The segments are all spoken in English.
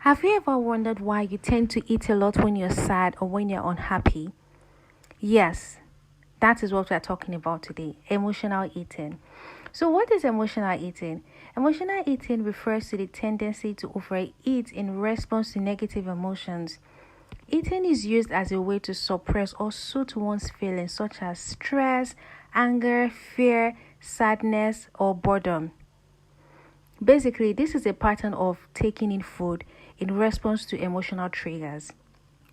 Have you ever wondered why you tend to eat a lot when you're sad or when you're unhappy? Yes, that is what we're talking about today, emotional eating. So, what is emotional eating? Emotional eating refers to the tendency to overeat in response to negative emotions. Eating is used as a way to suppress or soothe one's feelings such as stress, anger, fear, sadness, or boredom. Basically, this is a pattern of taking in food in response to emotional triggers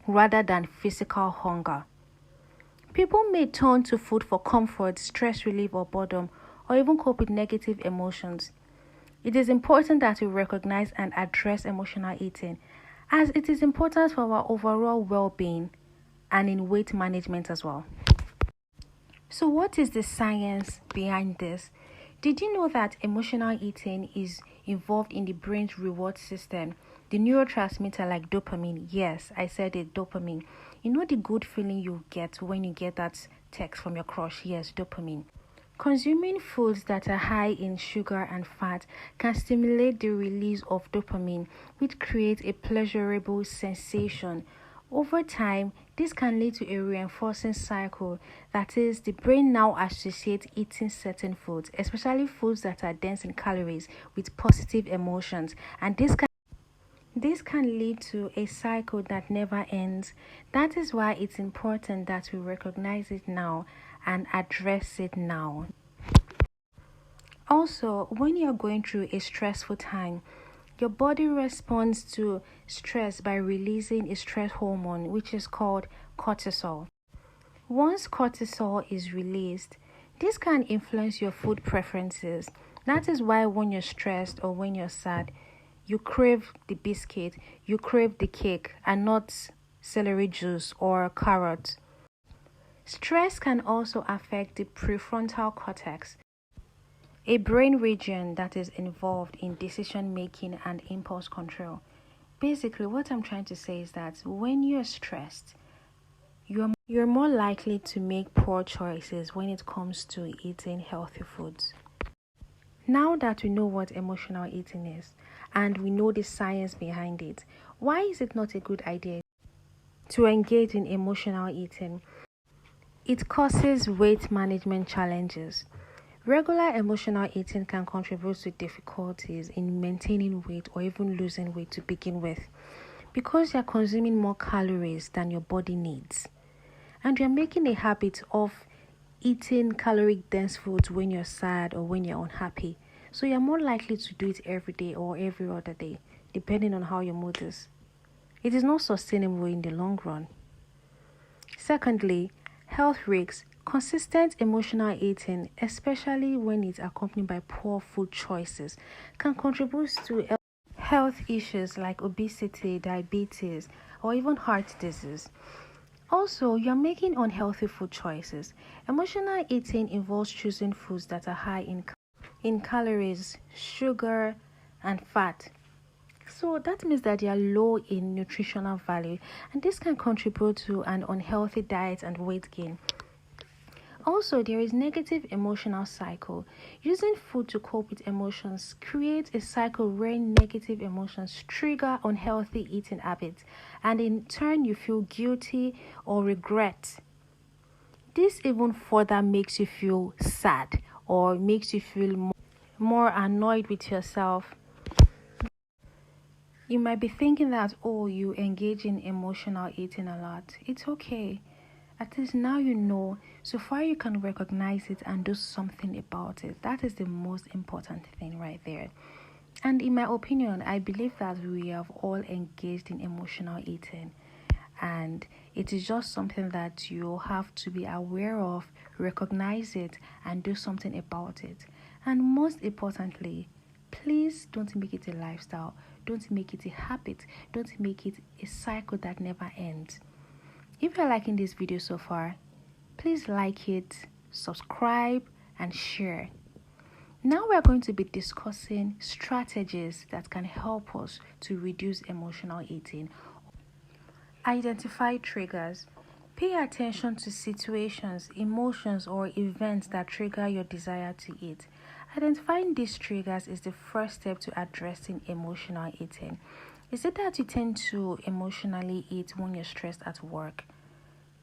rather than physical hunger. People may turn to food for comfort, stress relief, or boredom, or even cope with negative emotions. It is important that we recognize and address emotional eating, as it is important for our overall well-being and in weight management as well. So, what is the science behind this? Did you know that emotional eating is involved in the brain's reward system? The neurotransmitter like dopamine. Yes, I said it, dopamine. You know the good feeling you get when you get that text from your crush? Yes, dopamine. Consuming foods that are high in sugar and fat can stimulate the release of dopamine, which creates a pleasurable sensation. Over time, this can lead to a reinforcing cycle. That is, the brain now associates eating certain foods, especially foods that are dense in calories, with positive emotions, and this can lead to a cycle that never ends. That is why it's important that we recognize it now and address it now. Also, when you're going through a stressful time, your body responds to stress by releasing a stress hormone, which is called cortisol. Once cortisol is released, this can influence your food preferences. That is why when you're stressed or when you're sad, you crave the biscuit, you crave the cake, and not celery juice or carrot. Stress can also affect the prefrontal cortex, a brain region that is involved in decision making and impulse control. Basically, what I'm trying to say is that when you're stressed, you're more likely to make poor choices when it comes to eating healthy foods. Now that we know what emotional eating is and we know the science behind it, why is it not a good idea to engage in emotional eating? It causes weight management challenges. Regular emotional eating can contribute to difficulties in maintaining weight or even losing weight to begin with, because you're consuming more calories than your body needs. And you're making a habit of eating caloric dense foods when you're sad or when you're unhappy. So you're more likely to do it every day or every other day, depending on how your mood is. It is not sustainable in the long run. Secondly, health risks. Consistent emotional eating, especially when it's accompanied by poor food choices, can contribute to health issues like obesity, diabetes, or even heart disease. Also, you're making unhealthy food choices. Emotional eating involves choosing foods that are high in calories, sugar, and fat. So that means that they are low in nutritional value, and this can contribute to an unhealthy diet and weight gain. Also, there is negative emotional cycle. Using food to cope with emotions creates a cycle where negative emotions trigger unhealthy eating habits, and in turn you feel guilty or regret. This even further makes you feel sad or makes you feel more annoyed with yourself. You might be thinking that, oh, you engage in emotional eating a lot. It's okay. At least now you know, so far you can recognize it and do something about it. That is the most important thing right there. And in my opinion, I believe that we have all engaged in emotional eating. And it is just something that you have to be aware of, recognize it, and do something about it. And most importantly, please don't make it a lifestyle. Don't make it a habit. Don't make it a cycle that never ends. If you're liking this video so far, please like it, subscribe, and share. Now we're going to be discussing strategies that can help us to reduce emotional eating. Identify triggers. Pay attention to situations, emotions, or events that trigger your desire to eat. Identifying these triggers is the first step to addressing emotional eating. Is it that you tend to emotionally eat when you're stressed at work?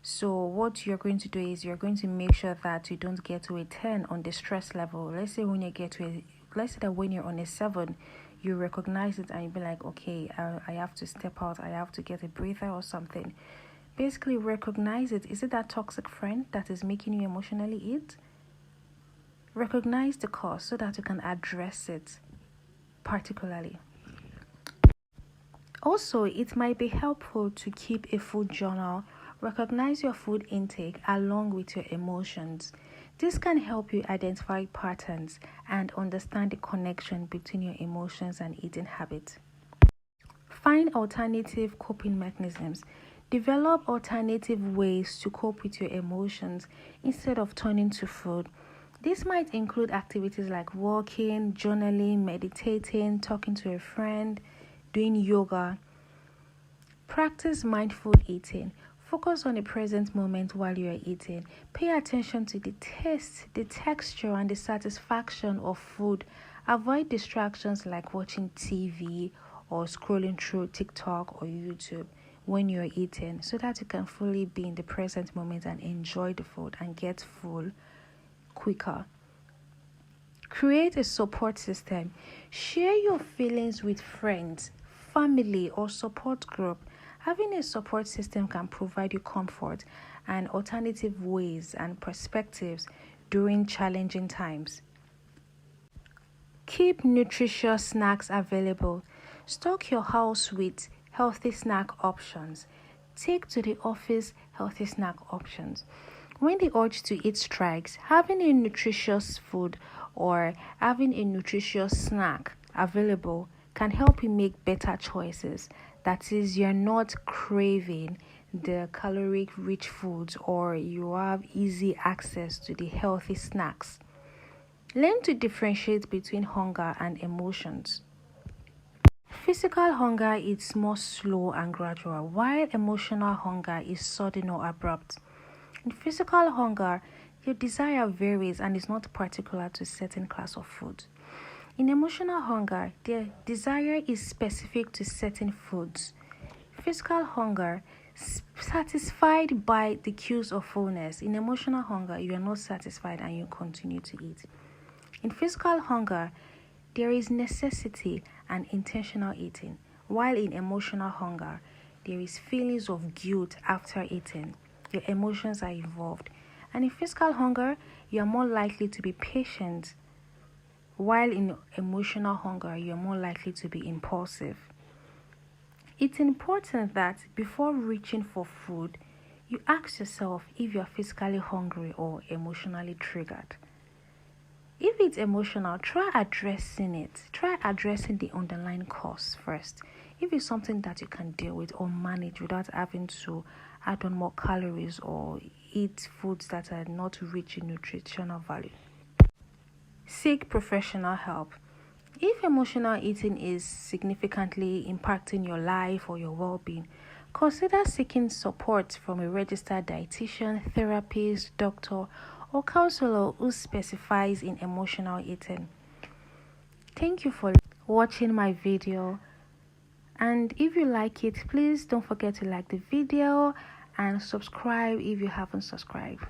So what you're going to do is you're going to make sure that you don't get to a 10 on the stress level. Let's say when you're on a 7, you recognize it and you be like, okay, I have to step out, I have to get a breather or something. Basically recognize it. Is it that toxic friend that is making you emotionally eat? Recognize the cause so that you can address it particularly. Also, it might be helpful to keep a food journal. Recognize your food intake along with your emotions. This can help you identify patterns and understand the connection between your emotions and eating habits. Find alternative coping mechanisms. Develop alternative ways to cope with your emotions instead of turning to food. This might include activities like walking, journaling, meditating, talking to a friend, doing yoga. Practice mindful eating. Focus on the present moment while you are eating. Pay attention to the taste, the texture, and the satisfaction of food. Avoid distractions like watching TV or scrolling through TikTok or YouTube when you're eating, so that you can fully be in the present moment and enjoy the food and get full quicker. Create a support system. Share your feelings with friends, family, or support group. Having a support system can provide you comfort and alternative ways and perspectives during challenging times. Keep nutritious snacks available. Stock your house with healthy snack options. Take to the office healthy snack options. When the urge to eat strikes, having a nutritious food or having a nutritious snack available can help you make better choices. That is, you're not craving the caloric-rich foods, or you have easy access to the healthy snacks. Learn to differentiate between hunger and emotions. Physical hunger is more slow and gradual, while emotional hunger is sudden or abrupt. In physical hunger, your desire varies and is not particular to a certain class of food. In emotional hunger, the desire is specific to certain foods. Physical hunger, satisfied by the cues of fullness. In emotional hunger, you are not satisfied and you continue to eat. In physical hunger, there is necessity and intentional eating, while in emotional hunger, there is feelings of guilt after eating. Your emotions are involved. And in physical hunger, you are more likely to be patient, while in emotional hunger, you are more likely to be impulsive. It's important that before reaching for food, you ask yourself if you are physically hungry or emotionally triggered. If it's emotional, try addressing it. Try addressing the underlying cause first. If it's something that you can deal with or manage without having to add on more calories or eat foods that are not rich in nutritional value. Seek professional help. If emotional eating is significantly impacting your life or your well-being, consider seeking support from a registered dietitian, therapist, doctor, or counselor who specifies in emotional eating. Thank you for watching my video, and if you like it, please don't forget to like the video and subscribe if you haven't subscribed.